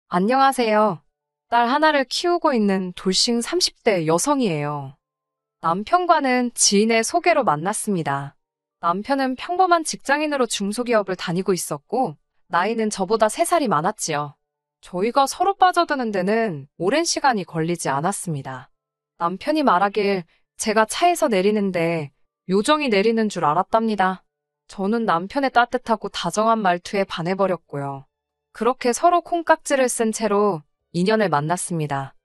안녕하세요. 딸 하나를 키우고 있는 돌싱 30대 여성이에요. 남편과는 지인의 소개로 만났습니다. 남편은 평범한 직장인으로 중소기업을 다니고 있었고, 나이는 저보다 3살이 많았지요. 저희가 서로 빠져드는 데는 오랜 시간이 걸리지 않았습니다. 남편이 말하길 제가 차에서 내리는데 요정이 내리는 줄 알았답니다. 저는 남편의 따뜻하고 다정한 말투에 반해버렸고요. 그렇게 서로 콩깍지를 쓴 채로 인연을 만났습니다.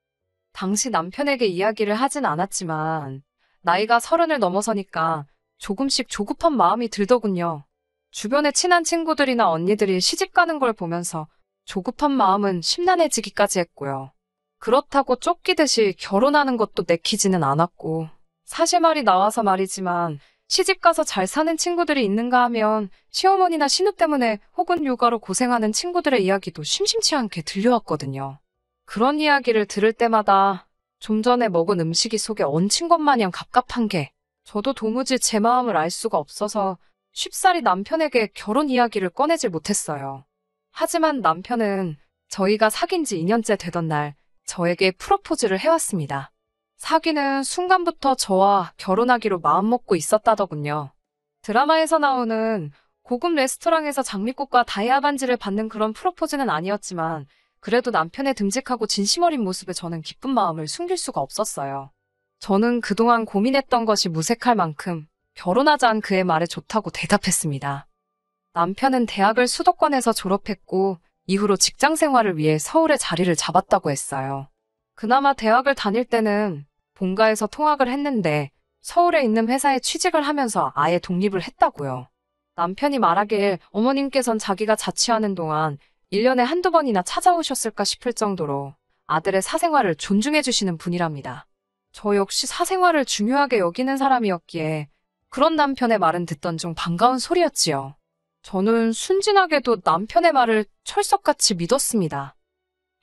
당시 남편에게 이야기를 하진 않았지만 나이가 30을 넘어서니까 조금씩 조급한 마음이 들더군요. 주변에 친한 친구들이나 언니들이 시집가는 걸 보면서 조급한 마음은 심란해지기까지 했고요. 그렇다고 쫓기듯이 결혼하는 것도 내키지는 않았고, 사실 말이 나와서 말이지만 시집가서 잘 사는 친구들이 있는가 하면 시어머니나 신우 때문에 혹은 육아로 고생하는 친구들의 이야기도 심심치 않게 들려왔거든요. 그런 이야기를 들을 때마다 좀 전에 먹은 음식이 속에 얹힌 것 마냥 갑갑한 게, 저도 도무지 제 마음을 알 수가 없어서 쉽사리 남편에게 결혼 이야기를 꺼내질 못했어요. 하지만 남편은 저희가 사귄 지 2년째 되던 날 저에게 프로포즈를 해왔습니다. 사귀는 순간부터 저와 결혼하기로 마음먹고 있었다더군요. 드라마에서 나오는 고급 레스토랑에서 장미꽃과 다이아 반지를 받는 그런 프로포즈는 아니었지만, 그래도 남편의 듬직하고 진심 어린 모습에 저는 기쁜 마음을 숨길 수가 없었어요. 저는 그동안 고민했던 것이 무색할 만큼 결혼하자는 그의 말에 좋다고 대답했습니다. 남편은 대학을 수도권에서 졸업했고 이후로 직장 생활을 위해 서울에 자리를 잡았다고 했어요. 그나마 대학을 다닐 때는 본가에서 통학을 했는데 서울에 있는 회사에 취직을 하면서 아예 독립을 했다고요. 남편이 말하길 어머님께선 자기가 자취하는 동안 1년에 한두 번이나 찾아오셨을까 싶을 정도로 아들의 사생활을 존중해 주시는 분이랍니다. 저 역시 사생활을 중요하게 여기는 사람이었기에 그런 남편의 말은 듣던 중 반가운 소리였지요. 저는 순진하게도 남편의 말을 철석같이 믿었습니다.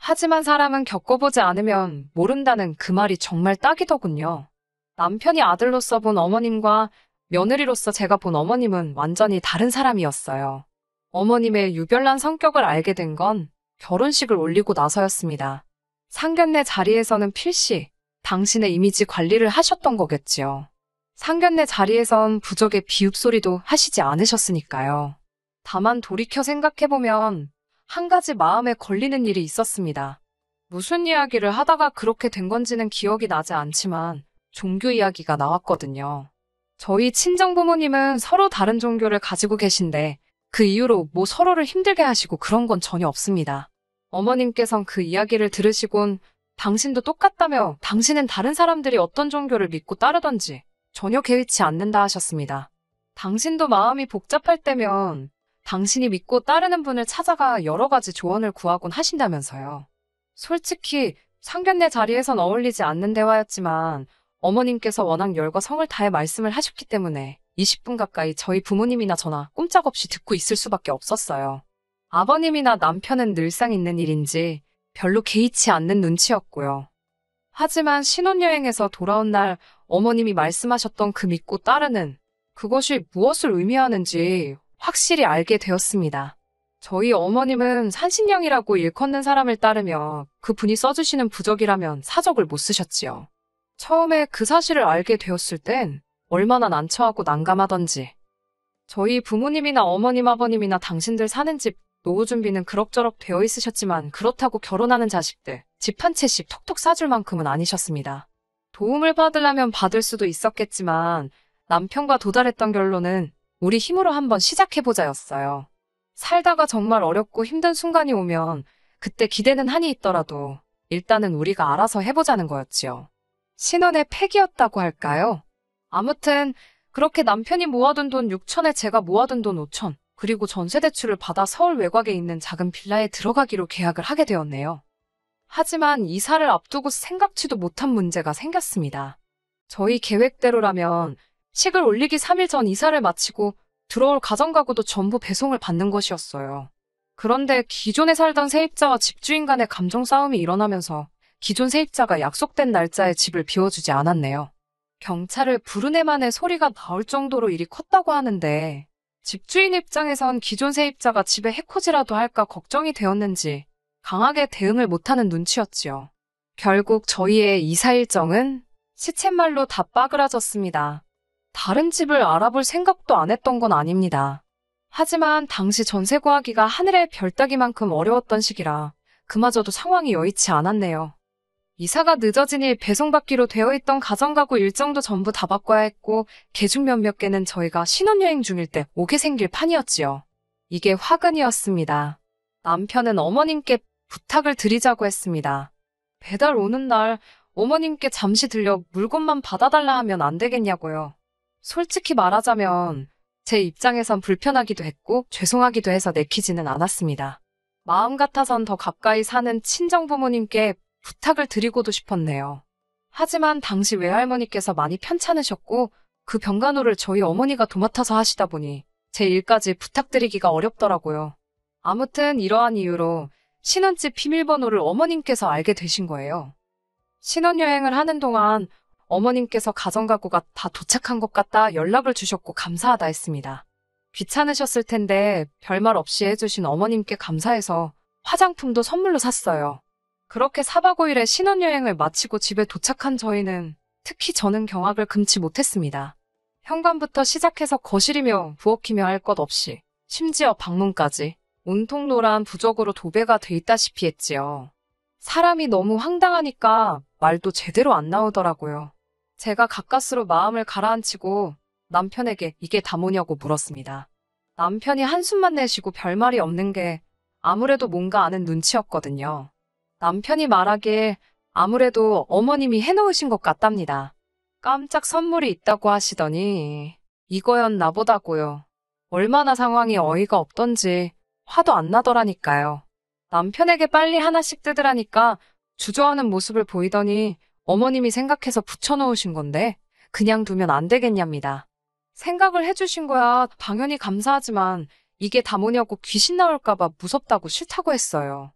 하지만 사람은 겪어보지 않으면 모른다는 그 말이 정말 딱이더군요. 남편이 아들로서 본 어머님과 며느리로서 제가 본 어머님은 완전히 다른 사람이었어요. 어머님의 유별난 성격을 알게 된 건 결혼식을 올리고 나서였습니다. 상견례 자리에서는 필시 당신의 이미지 관리를 하셨던 거겠지요. 상견례 자리에선 부적의 비읍소리도 하시지 않으셨으니까요. 다만 돌이켜 생각해보면 한 가지 마음에 걸리는 일이 있었습니다. 무슨 이야기를 하다가 그렇게 된 건지는 기억이 나지 않지만 종교 이야기가 나왔거든요. 저희 친정부모님은 서로 다른 종교를 가지고 계신데 그 이후로 뭐 서로를 힘들게 하시고 그런 건 전혀 없습니다. 어머님께선 그 이야기를 들으시곤 당신도 똑같다며 당신은 다른 사람들이 어떤 종교를 믿고 따르던지 전혀 개의치 않는다 하셨습니다. 당신도 마음이 복잡할 때면 당신이 믿고 따르는 분을 찾아가 여러 가지 조언을 구하곤 하신다면서요. 솔직히 상견례 자리에선 어울리지 않는 대화였지만 어머님께서 워낙 열과 성을 다해 말씀을 하셨기 때문에 20분 가까이 저희 부모님이나 저나 꼼짝없이 듣고 있을 수밖에 없었어요. 아버님이나 남편은 늘상 있는 일인지 별로 개의치 않는 눈치였고요. 하지만 신혼여행에서 돌아온 날 어머님이 말씀하셨던 그 믿고 따르는 그것이 무엇을 의미하는지 확실히 알게 되었습니다. 저희 어머님은 산신령이라고 일컫는 사람을 따르며 그분이 써주시는 부적이라면 사적을 못 쓰셨지요. 처음에 그 사실을 알게 되었을 땐 얼마나 난처하고 난감하던지. 저희 부모님이나 어머님 아버님이나 당신들 사는 집 노후 준비는 그럭저럭 되어 있으셨지만 그렇다고 결혼하는 자식들 집 한 채씩 톡톡 싸줄 만큼은 아니셨습니다. 도움을 받으려면 받을 수도 있었겠지만 남편과 도달했던 결론은 우리 힘으로 한번 시작해보자였어요. 살다가 정말 어렵고 힘든 순간이 오면 그때 기대는 한이 있더라도 일단은 우리가 알아서 해보자는 거였지요. 신혼의 패기였다고 할까요? 아무튼 그렇게 남편이 모아둔 돈 6천에 제가 모아둔 돈 5천, 그리고 전세대출을 받아 서울 외곽에 있는 작은 빌라에 들어가기로 계약을 하게 되었네요. 하지만 이사를 앞두고 생각지도 못한 문제가 생겼습니다. 저희 계획대로라면 식을 올리기 3일 전 이사를 마치고 들어올 가정가구도 전부 배송을 받는 것이었어요. 그런데 기존에 살던 세입자와 집주인 간의 감정 싸움이 일어나면서 기존 세입자가 약속된 날짜에 집을 비워주지 않았네요. 경찰을 부르네만의 소리가 나올 정도로 일이 컸다고 하는데 집주인 입장에선 기존 세입자가 집에 해코지라도 할까 걱정이 되었는지 강하게 대응을 못하는 눈치였지요. 결국 저희의 이사 일정은 시쳇말로 다 빠그라졌습니다. 다른 집을 알아볼 생각도 안 했던 건 아닙니다. 하지만 당시 전세 구하기가 하늘의 별 따기만큼 어려웠던 시기라 그마저도 상황이 여의치 않았네요. 이사가 늦어지니 배송받기로 되어 있던 가정가구 일정도 전부 다 바꿔야 했고 개중 몇몇 개는 저희가 신혼여행 중일 때 오게 생길 판이었지요. 이게 화근이었습니다. 남편은 어머님께 부탁을 드리자고 했습니다. 배달 오는 날 어머님께 잠시 들려 물건만 받아달라 하면 안 되겠냐고요. 솔직히 말하자면 제 입장에선 불편하기도 했고 죄송하기도 해서 내키지는 않았습니다. 마음 같아선 더 가까이 사는 친정부모님께 부탁을 드리고도 싶었네요. 하지만 당시 외할머니께서 많이 편찮으셨고 그 병간호를 저희 어머니가 도맡아서 하시다 보니 제 일까지 부탁드리기가 어렵더라고요. 아무튼 이러한 이유로 신혼집 비밀번호를 어머님께서 알게 되신 거예요. 신혼여행을 하는 동안 어머님께서 가정가구가 다 도착한 것 같다 연락을 주셨고 감사하다 했습니다. 귀찮으셨을 텐데 별말 없이 해주신 어머님께 감사해서 화장품도 선물로 샀어요. 그렇게 4박 5일의 신혼여행을 마치고 집에 도착한 저희는 특히 저는 경악을 금치 못했습니다. 현관부터 시작해서 거실이며 부엌이며 할 것 없이 심지어 방문까지 온통 노란 부적으로 도배가 돼 있다시피 했지요. 사람이 너무 황당하니까 말도 제대로 안 나오더라고요. 제가 가까스로 마음을 가라앉히고 남편에게 이게 다 뭐냐고 물었습니다. 남편이 한숨만 내쉬고 별말이 없는 게 아무래도 뭔가 아는 눈치였거든요. 남편이 말하길 아무래도 어머님이 해놓으신 것 같답니다. 깜짝 선물이 있다고 하시더니 이거였나 보다고요. 얼마나 상황이 어이가 없던지 화도 안 나더라니까요. 남편에게 빨리 하나씩 뜯으라니까 주저하는 모습을 보이더니 어머님이 생각해서 붙여놓으신 건데 그냥 두면 안 되겠냐입니다. 생각을 해주신 거야 당연히 감사하지만 이게 다 뭐냐고 귀신 나올까봐 무섭다고 싫다고 했어요.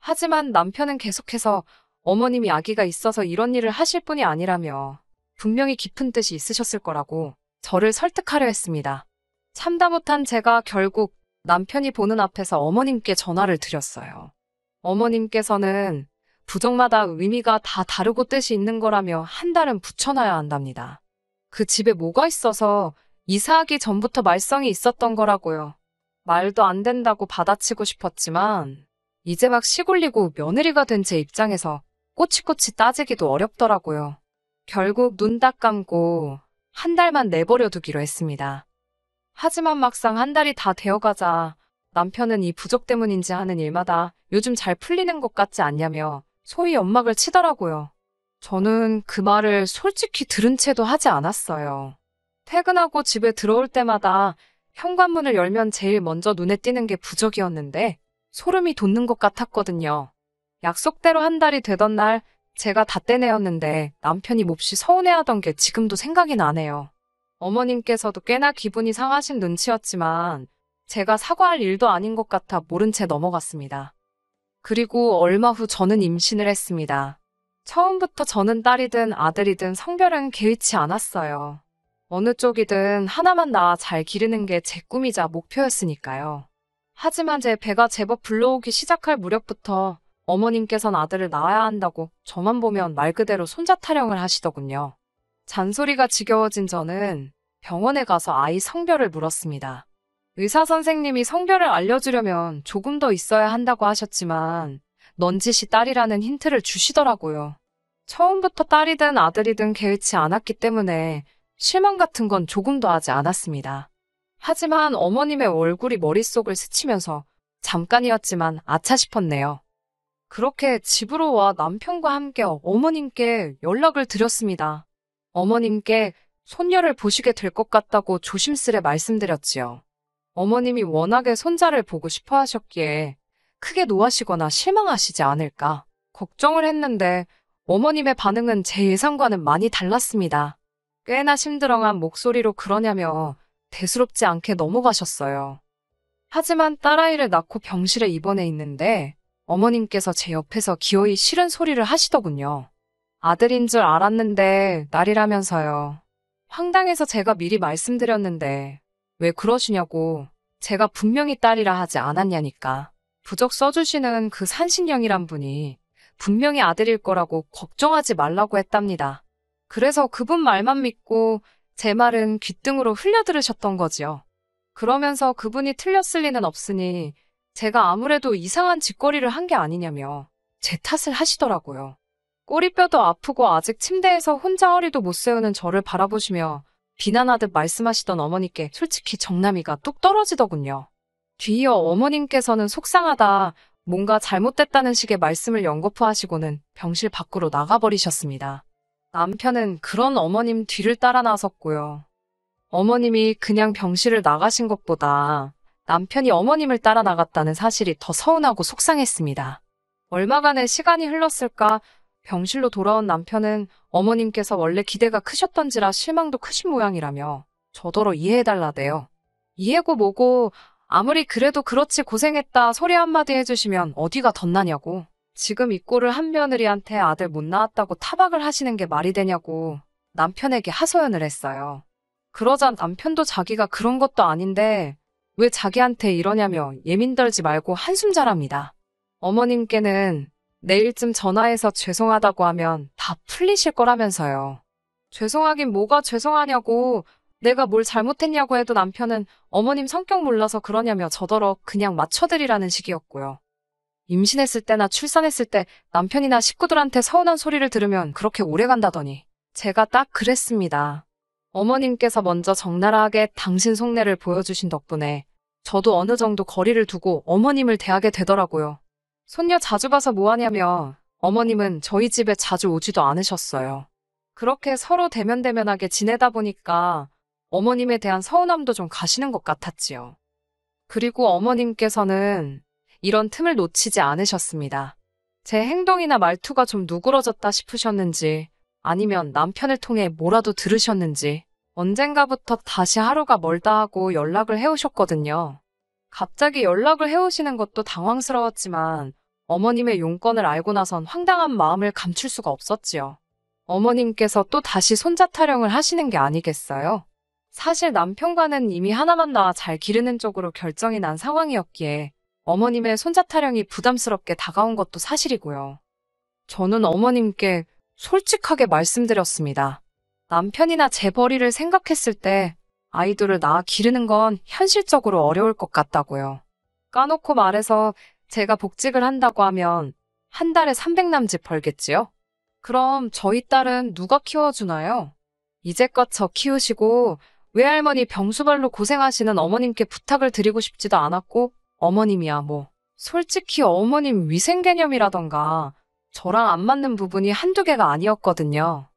하지만 남편은 계속해서 어머님이 아기가 있어서 이런 일을 하실 분이 아니라며 분명히 깊은 뜻이 있으셨을 거라고 저를 설득하려 했습니다. 참다 못한 제가 결국 남편이 보는 앞에서 어머님께 전화를 드렸어요. 어머님께서는 부적마다 의미가 다 다르고 뜻이 있는 거라며 한 달은 붙여놔야 한답니다. 그 집에 뭐가 있어서 이사하기 전부터 말썽이 있었던 거라고요. 말도 안 된다고 받아치고 싶었지만 이제 막 시골리고 며느리가 된 제 입장에서 꼬치꼬치 따지기도 어렵더라고요. 결국 눈 딱 감고 한 달만 내버려 두기로 했습니다. 하지만 막상 한 달이 다 되어가자 남편은 이 부적 때문인지 하는 일마다 요즘 잘 풀리는 것 같지 않냐며 소위 연막을 치더라고요. 저는 그 말을 솔직히 들은 채도 하지 않았어요. 퇴근하고 집에 들어올 때마다 현관문을 열면 제일 먼저 눈에 띄는 게 부적이었는데 소름이 돋는 것 같았거든요. 약속대로 한 달이 되던 날 제가 다 떼내었는데 남편이 몹시 서운해하던 게 지금도 생각이 나네요. 어머님께서도 꽤나 기분이 상하신 눈치였지만 제가 사과할 일도 아닌 것 같아 모른 채 넘어갔습니다. 그리고 얼마 후 저는 임신을 했습니다. 처음부터 저는 딸이든 아들이든 성별은 개의치 않았어요. 어느 쪽이든 하나만 낳아 잘 기르는 게 제 꿈이자 목표였으니까요. 하지만 제 배가 제법 불러오기 시작할 무렵부터 어머님께선 아들을 낳아야 한다고 저만 보면 말 그대로 손자 타령을 하시더군요. 잔소리가 지겨워진 저는 병원에 가서 아이 성별을 물었습니다. 의사 선생님이 성별을 알려주려면 조금 더 있어야 한다고 하셨지만 넌지시 딸이라는 힌트를 주시더라고요. 처음부터 딸이든 아들이든 개의치 않았기 때문에 실망 같은 건 조금도 하지 않았습니다. 하지만 어머님의 얼굴이 머릿속을 스치면서 잠깐이었지만 아차 싶었네요. 그렇게 집으로 와 남편과 함께 어머님께 연락을 드렸습니다. 어머님께 손녀를 보시게 될 것 같다고 조심스레 말씀드렸지요. 어머님이 워낙에 손자를 보고 싶어 하셨기에 크게 노하시거나 실망하시지 않을까 걱정을 했는데 어머님의 반응은 제 예상과는 많이 달랐습니다. 꽤나 심드렁한 목소리로 그러냐며 대수롭지 않게 넘어가셨어요. 하지만 딸아이를 낳고 병실에 입원해 있는데 어머님께서 제 옆에서 기어이 싫은 소리를 하시더군요. 아들인 줄 알았는데 딸이라면서요. 황당해서 제가 미리 말씀드렸는데 왜 그러시냐고 제가 분명히 딸이라 하지 않았냐니까. 부적 써주시는 그 산신령이란 분이 분명히 아들일 거라고 걱정하지 말라고 했답니다. 그래서 그분 말만 믿고 제 말은 귓등으로 흘려들으셨던 거지요. 그러면서 그분이 틀렸을 리는 없으니 제가 아무래도 이상한 짓거리를 한 게 아니냐며 제 탓을 하시더라고요. 꼬리뼈도 아프고 아직 침대에서 혼자 허리도 못 세우는 저를 바라보시며 비난하듯 말씀하시던 어머니께 솔직히 정남이가 뚝 떨어지더군요. 뒤이어 어머님께서는 속상하다, 뭔가 잘못됐다는 식의 말씀을 연거푸하시고는 병실 밖으로 나가버리셨습니다. 남편은 그런 어머님 뒤를 따라 나섰고요. 어머님이 그냥 병실을 나가신 것보다 남편이 어머님을 따라 나갔다는 사실이 더 서운하고 속상했습니다. 얼마간의 시간이 흘렀을까 병실로 돌아온 남편은 어머님께서 원래 기대가 크셨던지라 실망도 크신 모양이라며 저더러 이해해달라대요. 이해고 뭐고 아무리 그래도 그렇지 고생했다 소리 한마디 해주시면 어디가 덧나냐고. 지금 이 꼴을 한 며느리한테 아들 못 낳았다고 타박을 하시는 게 말이 되냐고 남편에게 하소연을 했어요. 그러자 남편도 자기가 그런 것도 아닌데 왜 자기한테 이러냐며 예민 떨지 말고 한숨 자랍니다. 어머님께는 내일쯤 전화해서 죄송하다고 하면 다 풀리실 거라면서요. 죄송하긴 뭐가 죄송하냐고, 내가 뭘 잘못했냐고 해도 남편은 어머님 성격 몰라서 그러냐며 저더러 그냥 맞춰드리라는 식이었고요. 임신했을 때나 출산했을 때 남편이나 식구들한테 서운한 소리를 들으면 그렇게 오래 간다더니 제가 딱 그랬습니다. 어머님께서 먼저 적나라하게 당신 속내를 보여주신 덕분에 저도 어느 정도 거리를 두고 어머님을 대하게 되더라고요. 손녀 자주 봐서 뭐하냐며 어머님은 저희 집에 자주 오지도 않으셨어요. 그렇게 서로 대면대면하게 지내다 보니까 어머님에 대한 서운함도 좀 가시는 것 같았지요. 그리고 어머님께서는 이런 틈을 놓치지 않으셨습니다. 제 행동이나 말투가 좀 누그러졌다 싶으셨는지 아니면 남편을 통해 뭐라도 들으셨는지 언젠가부터 다시 하루가 멀다 하고 연락을 해오셨거든요. 갑자기 연락을 해오시는 것도 당황스러웠지만 어머님의 용건을 알고 나선 황당한 마음을 감출 수가 없었지요. 어머님께서 또 다시 손자 타령을 하시는 게 아니겠어요? 사실 남편과는 이미 하나만 낳아 잘 기르는 쪽으로 결정이 난 상황이었기에 어머님의 손자 타령이 부담스럽게 다가온 것도 사실이고요. 저는 어머님께 솔직하게 말씀드렸습니다. 남편이나 제 벌이를 생각했을 때 아이들을 낳아 기르는 건 현실적으로 어려울 것 같다고요. 까놓고 말해서 제가 복직을 한다고 하면 한 달에 300남짓 벌겠지요? 그럼 저희 딸은 누가 키워주나요? 이제껏 저 키우시고 외할머니 병수발로 고생하시는 어머님께 부탁을 드리고 싶지도 않았고 어머님이야 뭐. 솔직히 어머님 위생 개념이라던가 저랑 안 맞는 부분이 한두 개가 아니었거든요.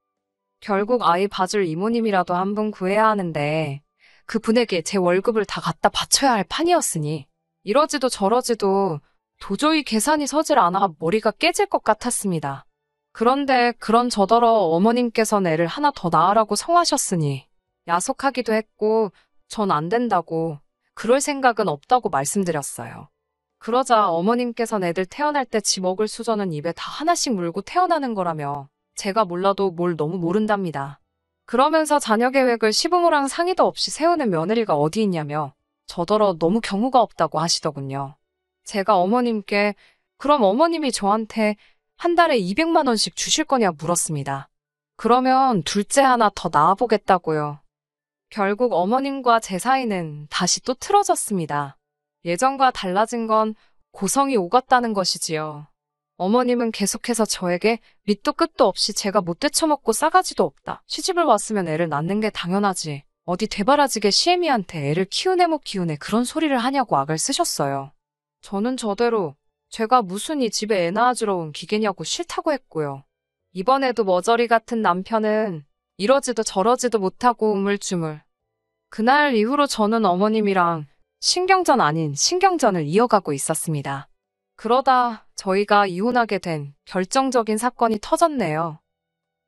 결국 아이 봐줄 이모님이라도 한 분 구해야 하는데 그분에게 제 월급을 다 갖다 바쳐야 할 판이었으니 이러지도 저러지도 도저히 계산이 서질 않아 머리가 깨질 것 같았습니다. 그런데 그런 저더러 어머님께서는 애를 하나 더 낳으라고 성하셨으니 야속하기도 했고 전 안 된다고 그럴 생각은 없다고 말씀드렸어요. 그러자 어머님께서는 애들 태어날 때 지 먹을 수저는 입에 다 하나씩 물고 태어나는 거라며 제가 몰라도 뭘 너무 모른답니다. 그러면서 자녀 계획을 시부모랑 상의도 없이 세우는 며느리가 어디 있냐며 저더러 너무 경우가 없다고 하시더군요. 제가 어머님께 그럼 어머님이 저한테 한 달에 200만 원씩 주실 거냐 물었습니다. 그러면 둘째 하나 더 낳아보겠다고요. 결국 어머님과 제 사이는 다시 또 틀어졌습니다. 예전과 달라진 건 고성이 오갔다는 것이지요. 어머님은 계속해서 저에게 밑도 끝도 없이 제가 못 되쳐먹고 싸가지도 없다. 시집을 왔으면 애를 낳는 게 당연하지. 어디 되바라지게 시애미한테 애를 키우네 못 키우네 그런 소리를 하냐고 악을 쓰셨어요. 저는 저대로 제가 무슨 이 집에 애 낳아주러 온 기계냐고 싫다고 했고요. 이번에도 머저리 같은 남편은 이러지도 저러지도 못하고 우물쭈물. 그날 이후로 저는 어머님이랑 신경전 아닌 신경전을 이어가고 있었습니다. 그러다 저희가 이혼하게 된 결정적인 사건이 터졌네요.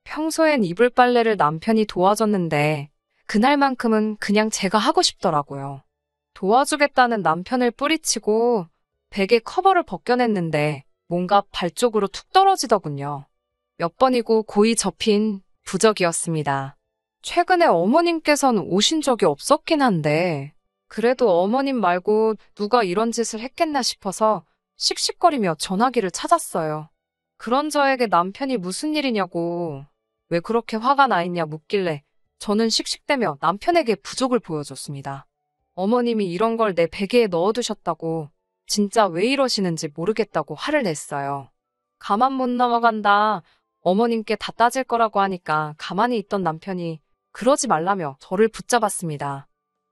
평소엔 이불 빨래를 남편이 도와줬는데 그날만큼은 그냥 제가 하고 싶더라고요. 도와주겠다는 남편을 뿌리치고 베개 커버를 벗겨냈는데 뭔가 발 쪽으로 툭 떨어지더군요. 몇 번이고 고이 접힌 부적이었습니다. 최근에 어머님께서는 오신 적이 없었긴 한데 그래도 어머님 말고 누가 이런 짓을 했겠나 싶어서 씩씩거리며 전화기를 찾았어요. 그런 저에게 남편이 무슨 일이냐고, 왜 그렇게 화가 나 있냐 묻길래 저는 씩씩대며 남편에게 부족을 보여줬습니다. 어머님이 이런 걸 내 베개에 넣어두셨다고, 진짜 왜 이러시는지 모르겠다고 화를 냈어요. 가만 못 넘어간다. 어머님께 다 따질 거라고 하니까 가만히 있던 남편이 그러지 말라며 저를 붙잡았습니다.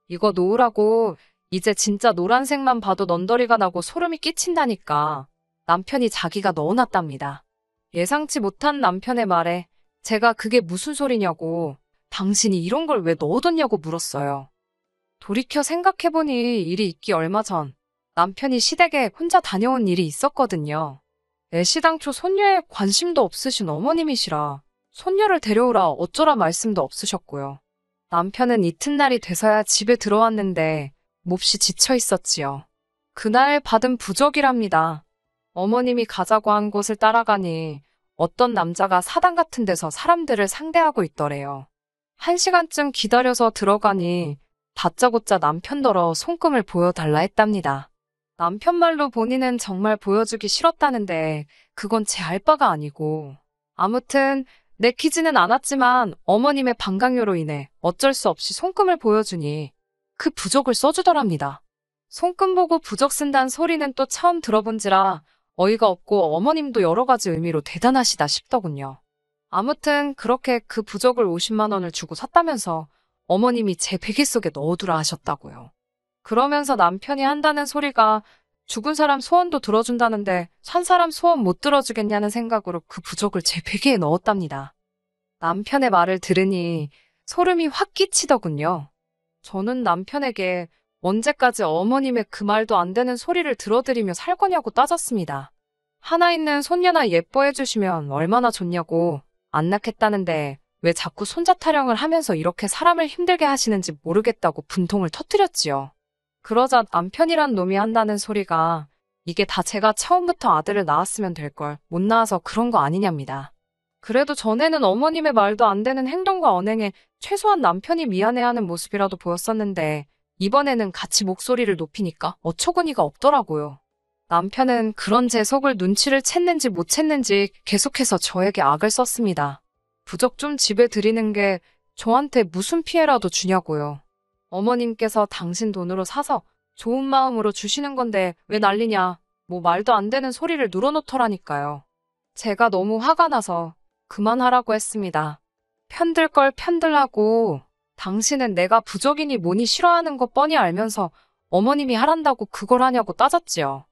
이거 놓으라고. 이제 진짜 노란색만 봐도 넌더리가 나고 소름이 끼친다니까. 남편이 자기가 넣어놨답니다. 예상치 못한 남편의 말에 제가 그게 무슨 소리냐고, 당신이 이런 걸 왜 넣어뒀냐고 물었어요. 돌이켜 생각해보니 일이 있기 얼마 전 남편이 시댁에 혼자 다녀온 일이 있었거든요. 애시당초 손녀에 관심도 없으신 어머님이시라 손녀를 데려오라 어쩌라 말씀도 없으셨고요. 남편은 이튿날이 돼서야 집에 들어왔는데 몹시 지쳐 있었지요. 그날 받은 부적이랍니다. 어머님이 가자고 한 곳을 따라가니 어떤 남자가 사당 같은 데서 사람들을 상대하고 있더래요. 1시간쯤 기다려서 들어가니 다짜고짜 남편더러 손금을 보여달라 했답니다. 남편 말로 본인은 정말 보여주기 싫었다는데 그건 제 알 바가 아니고, 아무튼 내키지는 않았지만 어머님의 방강요로 인해 어쩔 수 없이 손금을 보여주니 그 부적을 써주더랍니다. 손금 보고 부적 쓴다는 소리는 또 처음 들어본지라 어이가 없고 어머님도 여러 가지 의미로 대단하시다 싶더군요. 아무튼 그렇게 그 부적을 50만 원을 주고 샀다면서 어머님이 제 베개 속에 넣어두라 하셨다고요. 그러면서 남편이 한다는 소리가 죽은 사람 소원도 들어준다는데 산 사람 소원 못 들어주겠냐는 생각으로 그 부적을 제 베개에 넣었답니다. 남편의 말을 들으니 소름이 확 끼치더군요. 저는 남편에게 언제까지 어머님의 그 말도 안 되는 소리를 들어드리며 살 거냐고 따졌습니다. 하나 있는 손녀나 예뻐해 주시면 얼마나 좋냐고, 안 낳겠다는데 왜 자꾸 손자 타령을 하면서 이렇게 사람을 힘들게 하시는지 모르겠다고 분통을 터뜨렸지요. 그러자 남편이란 놈이 한다는 소리가 이게 다 제가 처음부터 아들을 낳았으면 될 걸 못 낳아서 그런 거 아니냐입니다. 그래도 전에는 어머님의 말도 안 되는 행동과 언행에 최소한 남편이 미안해하는 모습이라도 보였었는데 이번에는 같이 목소리를 높이니까 어처구니가 없더라고요. 남편은 그런 제 속을 눈치를 챘는지 못 챘는지 계속해서 저에게 악을 썼습니다. 부적 좀 집에 드리는 게 저한테 무슨 피해라도 주냐고요. 어머님께서 당신 돈으로 사서 좋은 마음으로 주시는 건데 왜 난리냐, 뭐 말도 안 되는 소리를 늘어놓더라니까요. 제가 너무 화가 나서 그만하라고 했습니다. 편들 걸 편들라고. 당신은 내가 부적이니 뭐니 싫어하는 거 뻔히 알면서 어머님이 하란다고 그걸 하냐고 따졌지요.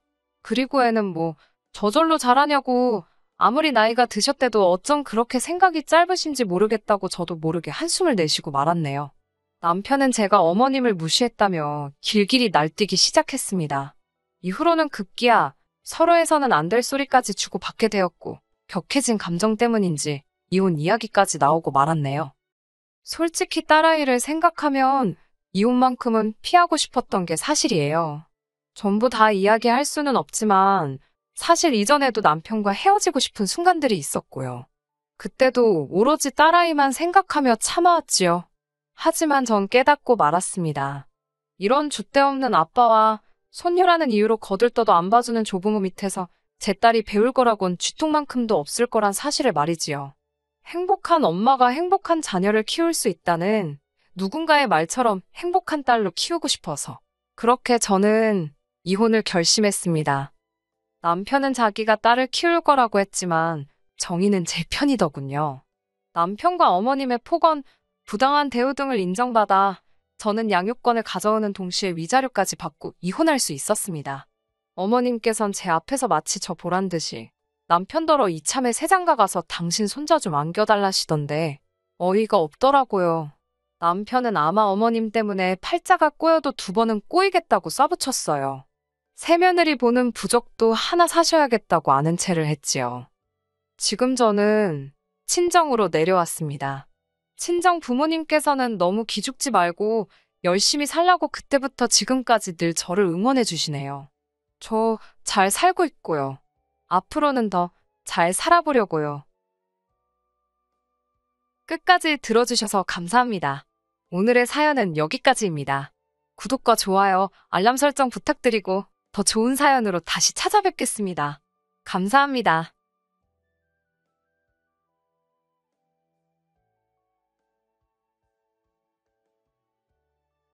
그리고 애는 뭐 저절로 잘하냐고, 아무리 나이가 드셨대도 어쩜 그렇게 생각이 짧으신지 모르겠다고 저도 모르게 한숨을 내쉬고 말았네요. 남편은 제가 어머님을 무시했다며 길길이 날뛰기 시작했습니다. 이후로는 급기야 서로에서는 안 될 소리까지 주고받게 되었고 격해진 감정 때문인지 이혼 이야기까지 나오고 말았네요. 솔직히 딸아이를 생각하면 이혼만큼은 피하고 싶었던 게 사실이에요. 전부 다 이야기할 수는 없지만 사실 이전에도 남편과 헤어지고 싶은 순간들이 있었고요. 그때도 오로지 딸아이만 생각하며 참아왔지요. 하지만 전 깨닫고 말았습니다. 이런 줏대없는 아빠와 손녀라는 이유로 거들떠도 안 봐주는 조부모 밑에서 제 딸이 배울 거라곤 쥐통만큼도 없을 거란 사실을 말이지요. 행복한 엄마가 행복한 자녀를 키울 수 있다는 누군가의 말처럼 행복한 딸로 키우고 싶어서 그렇게 저는 이혼을 결심했습니다. 남편은 자기가 딸을 키울 거라고 했지만 정의는 제 편이더군요. 남편과 어머님의 폭언, 부당한 대우 등을 인정받아 저는 양육권을 가져오는 동시에 위자료까지 받고 이혼할 수 있었습니다. 어머님께선 제 앞에서 마치 저 보란 듯이 남편더러 이참에 새장가 가서 당신 손자 좀 안겨달라시던데 어이가 없더라고요. 남편은 아마 어머님 때문에 팔자가 꼬여도 2번은 꼬이겠다고 쏴붙였어요. 새며느리 보는 부적도 하나 사셔야겠다고 아는 체를 했지요. 지금 저는 친정으로 내려왔습니다. 친정 부모님께서는 너무 기죽지 말고 열심히 살라고 그때부터 지금까지 늘 저를 응원해 주시네요. 저 잘 살고 있고요. 앞으로는 더 잘 살아보려고요. 끝까지 들어주셔서 감사합니다. 오늘의 사연은 여기까지입니다. 구독과 좋아요, 알람 설정 부탁드리고 더 좋은 사연으로 다시 찾아뵙겠습니다. 감사합니다.